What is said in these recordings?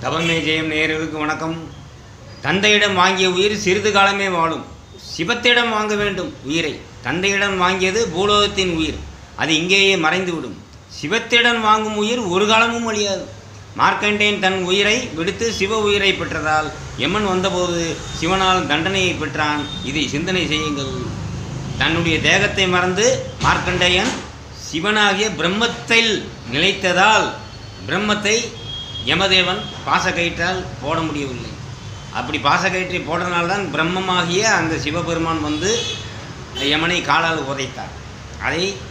தவமே ஜெயம் நேயர்களுக்கு வணக்கம். தந்தையிடம் வாங்கிய உயிர் சிறிது காலமே வாழும். சிவத்திடம் வாங்க வேண்டும் உயிரை. தந்தையிடம் வாங்கியது பூலோகத்தின் உயிர், அது இங்கேயே மறைந்துவிடும். சிவத்திடம் வாங்கும் உயிர் ஒரு காலமும் அழியாது. மார்க்கண்டேயன் தன் உயிரை விடுத்து சிவ உயிரை பெற்றதால் யமன் வந்தபோது சிவனால் தண்டனையை பெற்றான். இதை சிந்தனை செய்யுங்கள். தன்னுடைய தேகத்தை மறந்து மார்க்கண்டேயன் சிவனாகிய பிரம்மத்தில் நிலைத்ததால் பிரம்மத்தை யமதேவன் பாசக்கயிற்றால் போட முடியவில்லை. அப்படி பாசக்கயிற்றை போடுறதுனால்தான் பிரம்மமாகிய அந்த சிவபெருமான் வந்து யமனை காலால் உதைத்தார்.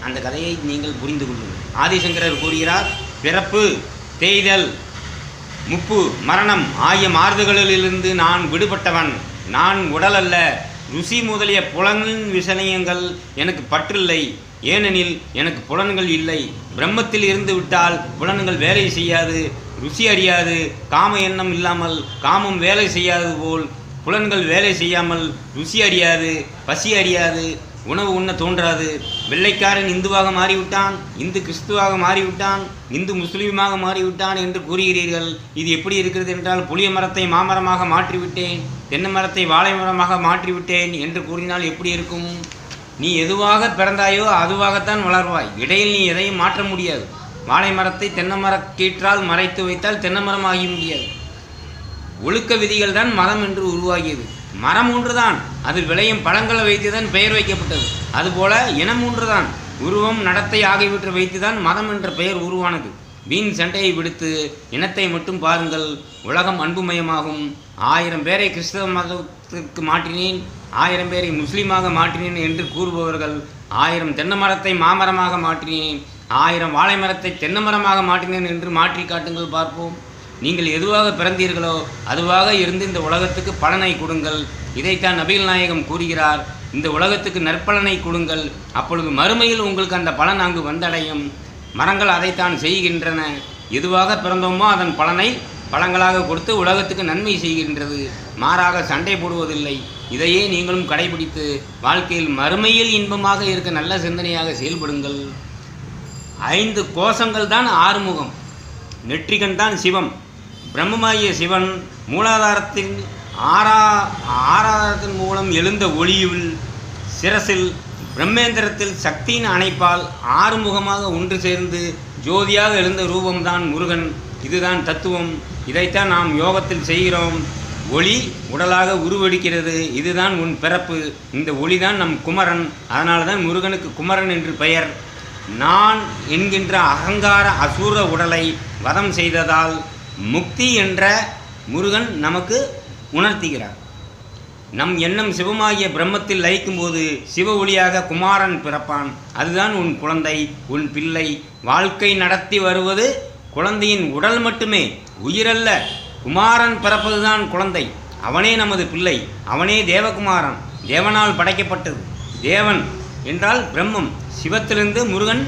அந்த கதையை நீங்கள் புரிந்து கொள்ளுங்கள். ஆதிசங்கரர் கூறுகிறார், பிறப்பு, தேய்தல், முப்பு, மரணம் ஆகிய மாறுதல்களிலிருந்து நான் விடுபட்டவன். நான் உடல் அல்ல. ருசி முதலிய புலனின் விஷயங்கள் எனக்கு பற்றில்லை. ஏனெனில் எனக்கு புலன்கள் இல்லை. பிரம்மத்தில் இருந்து விட்டால் புலன்கள் வேலை செய்யாது, ருசி அறியாது. காம எண்ணம் இல்லாமல் காமம் வேலை செய்யாது போல் புலன்கள் வேலை செய்யாமல் ருசி அறியாது, பசி அறியாது, உணவு உண்ண தோன்றாது. வெள்ளைக்காரன் இந்துவாக மாறிவிட்டான், இந்து கிறிஸ்துவாக மாறிவிட்டான், இந்து முஸ்லீமாக மாறிவிட்டான் என்று கூறுகிறீர்கள். இது எப்படி இருக்கிறது என்றால், புளிய மரத்தை மாமரமாக மாற்றிவிட்டேன், தென்னை மரத்தை வாழை மரமாக மாற்றிவிட்டேன் என்று கூறினால் எப்படி இருக்கும்? நீ எதுவாக பிறந்தாயோ அதுவாகத்தான் வளர்வாய். இடையில் நீ எதையும் மாற்ற முடியாது. வாழை மரத்தை தென்னை மரக்கீற்றால் மறைத்து வைத்தால் தென்னை மரம் ஆகி முடியாது. ஒழுக்க விதிகள் தான் மரம் என்று உருவாகியது. மரம் ஒன்றுதான், அதில் விளையும் பழங்களை வைத்துதான் பெயர் வைக்கப்பட்டது. அதுபோல இனம் ஒன்றுதான், உருவம், நடத்தை ஆகியவற்றை வைத்துதான் மதம் என்ற பெயர் உருவானது. வீண் சண்டையை விடுத்து இனத்தை மட்டும் பாருங்கள். உலகம் அன்புமயமாகும். 1000 பேரை கிறிஸ்தவ மதத்திற்கு மாற்றினேன், 1000 பேரை முஸ்லீமாக மாற்றினேன் என்று கூறுபவர்கள் 1000 தென்னை மரத்தை மாமரமாக மாற்றினேன், 1000 வாழை மரத்தை தென்னை மரமாக மாற்றினேன் என்று மாற்றி காட்டுங்கள் பார்ப்போம். நீங்கள் எதுவாக பிறந்தீர்களோ அதுவாக இருந்து இந்த உலகத்துக்கு பலனை கொடுங்கள். இதைத்தான் நபிகள் நாயகம் கூறுகிறார். இந்த உலகத்துக்கு நற்பலனை கொடுங்கள், அப்பொழுது மறுமையில் உங்களுக்கு அந்த பலன் அங்கு வந்தடையும். மரங்கள் அதைத்தான் செய்கின்றன. எதுவாக பிறந்தோமோ அதன் பலனை பழங்களாக கொடுத்து உலகத்துக்கு நன்மை செய்கின்றது. மாறாக சண்டை போடுவதில்லை. இதையே நீங்களும் கடைபிடித்து வாழ்க்கையில் மறுமையில் இன்பமாக இருக்க நல்ல சிந்தனையாக செயல்படுங்கள். 5 கோஷங்கள் தான் ஆறுமுகம். நெற்றிகன் தான் சிவம். பிரம்மமாகிய சிவன் மூலாதாரத்தின் ஆராதத்தின் மூலம் எழுந்த ஒளியில் சிரசில் பிரம்மேந்திரத்தில் சக்தியின் அணைப்பால் ஆறுமுகமாக ஒன்று சேர்ந்து ஜோதியாக எழுந்த ரூபம்தான் முருகன். இதுதான் தத்துவம். இதைத்தான் நாம் யோகத்தில் செய்கிறோம். ஒளி உடலாக உருவெடுக்கிறது. இதுதான் உன் பிறப்பு. இந்த ஒளிதான் நம் குமரன். அதனால தான் முருகனுக்கு குமரன் என்று பெயர். நான் என்கின்ற அகங்கார அசூர உடலை வதம் செய்ததால் முக்தி என்ற முருகன் நமக்கு உணர்த்துகிறார். நம் எண்ணம் சிவமாகிய பிரம்மத்தில் லயிக்கும் போது சிவ ஒளியாக குமாரன் பிறப்பான். அதுதான் உன் குழந்தை, உன் பிள்ளை. வாழ்க்கை நடத்தி வருவது குழந்தையின் உடல் மட்டுமே, உயிரல்ல. குமாரன் பிறப்பதுதான் குழந்தை. அவனே நமது பிள்ளை. அவனே தேவகுமாரன், தேவனால் படைக்கப்பட்டது. தேவன் என்றால் பிரம்மம். சிவத்திலிருந்து முருகன்,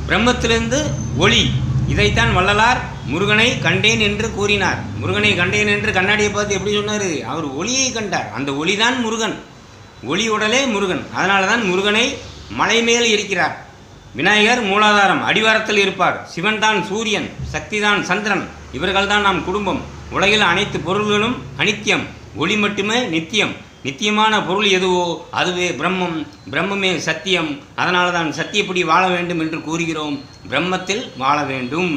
பிரம்மத்திலிருந்து ஒளி. இதைத்தான் வள்ளலார் முருகனை கண்டேன் என்று கூறினார். முருகனை கண்டேன் என்று கண்ணாடியை பார்த்து எப்படி சொன்னார்? அவர் ஒளியை கண்டார். அந்த ஒளிதான் முருகன். ஒளி உடலே முருகன். அதனால தான் முருகனை மலை மேல் இருக்கிறார். விநாயகர் மூலாதாரம், அடிவாரத்தில் இருப்பார். சிவன் தான் சூரியன், சக்தி தான் சந்திரன். இவர்கள் தான் நாம் குடும்பம். உலகில் அனைத்து பொருள்களும் அனித்தியம், ஒளி மட்டுமே நித்தியம். நித்தியமான பொருள் எதுவோ அதுவே பிரம்மம். பிரம்மமே சத்தியம். அதனால தான் சத்தியப்படி வாழ வேண்டும் என்று கூறுகிறோம். பிரம்மத்தில் வாழ வேண்டும்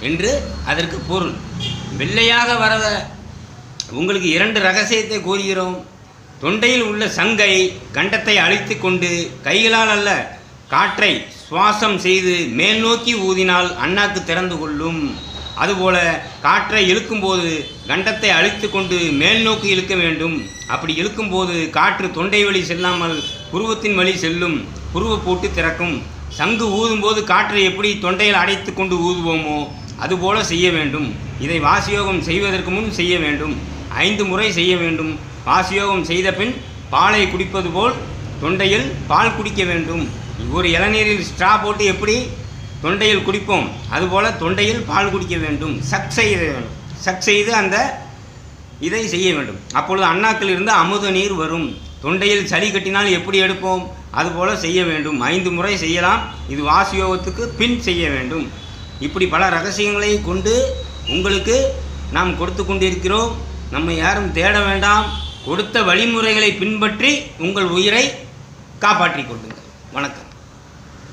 என்று அதற்கு பொருள். வெள்ளையாக வர உங்களுக்கு 2 ரகசியத்தை கூறுகிறோம். தொண்டையில் உள்ள சங்கை கண்டத்தை அழித்து கொண்டு கைகளால் அல்ல, காற்றை சுவாசம் செய்து மேல் நோக்கி ஊதினால் அண்ணாக்கு திறந்து கொள்ளும். அதுபோல காற்றை இழுக்கும்போது கண்டத்தை அழித்து கொண்டு மேல் நோக்கி இழுக்க வேண்டும். அப்படி இழுக்கும்போது காற்று தொண்டை வழி செல்லாமல் புருவத்தின் வழி செல்லும். புருவ போட்டு திறக்கும். சங்கு ஊதும்போது காற்றை எப்படி தொண்டையில் அடைத்து கொண்டு ஊதுவோமோ அதுபோல செய்ய வேண்டும். இதை வாசியோகம் செய்வதற்கு முன் செய்ய வேண்டும். 5 முறை செய்ய வேண்டும். வாசியோகம் செய்த பின் பாலை குடிப்பது போல் தொண்டையில் பால் குடிக்க வேண்டும். ஒரு இளநீரில் ஸ்ட்ரா போட்டு எப்படி தொண்டையில் குடிப்போம் அதுபோல் தொண்டையில் பால் குடிக்க வேண்டும். சக் செய்து அந்த இதை செய்ய வேண்டும். அப்பொழுது அண்ணாக்கில் இருந்து அமுத நீர் வரும். தொண்டையில் சளி கட்டினால் எப்படி எடுப்போம் அதுபோல் செய்ய வேண்டும். 5 முறை செய்யலாம். இது வாசியோகத்துக்கு பின் செய்ய வேண்டும். இப்படி பல ரகசியங்களை கொண்டு உங்களுக்கு நாம் கொடுத்து கொண்டிருக்கிறோம். நம்மை யாரும் தேட வேண்டாம். கொடுத்த வழிமுறைகளை பின்பற்றி உங்கள் உயிரை காப்பாற்றிக் கொள்ளுங்கள். வணக்கம்.